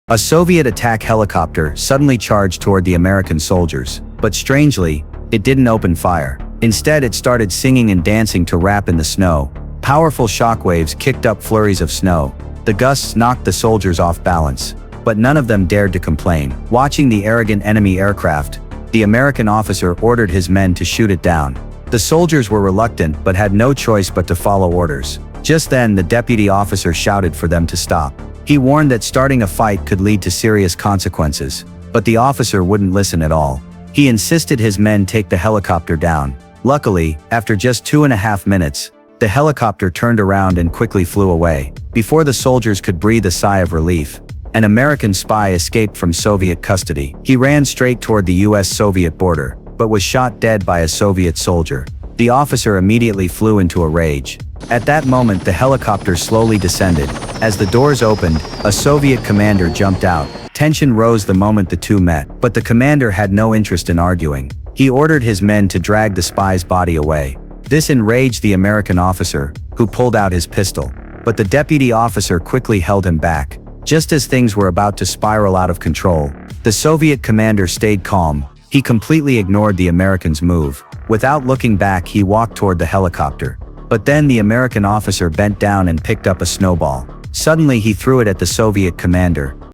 A Soviet attack helicopter suddenly charged toward the American soldiers, but strangely, it didn't open fire. Instead, it started singing and dancing to rap in the snow. Powerful shockwaves kicked up flurries of snow. The gusts knocked the soldiers off balance, but none of them dared to complain. Watching the arrogant enemy aircraft, the American officer ordered his men to shoot it down. The soldiers were reluctant but had no choice but to follow orders. Just then, the deputy officer shouted for them to stop. He warned that starting a fight could lead to serious consequences, but the officer wouldn't listen at all. He insisted his men take the helicopter down. Luckily, after just 2.5 minutes, the helicopter turned around and quickly flew away. Before the soldiers could breathe a sigh of relief, an American spy escaped from Soviet custody. He ran straight toward the US-Soviet border, but was shot dead by a Soviet soldier. The officer immediately flew into a rage. At that moment, the helicopter slowly descended. As the doors opened, a Soviet commander jumped out. Tension rose the moment the two met, but the commander had no interest in arguing. He ordered his men to drag the spy's body away. This enraged the American officer, who pulled out his pistol. But the deputy officer quickly held him back. Just as things were about to spiral out of control, the Soviet commander stayed calm. He completely ignored the American's move. Without looking back, he walked toward the helicopter. But then the American officer bent down and picked up a snowball. Suddenly he threw it at the Soviet commander.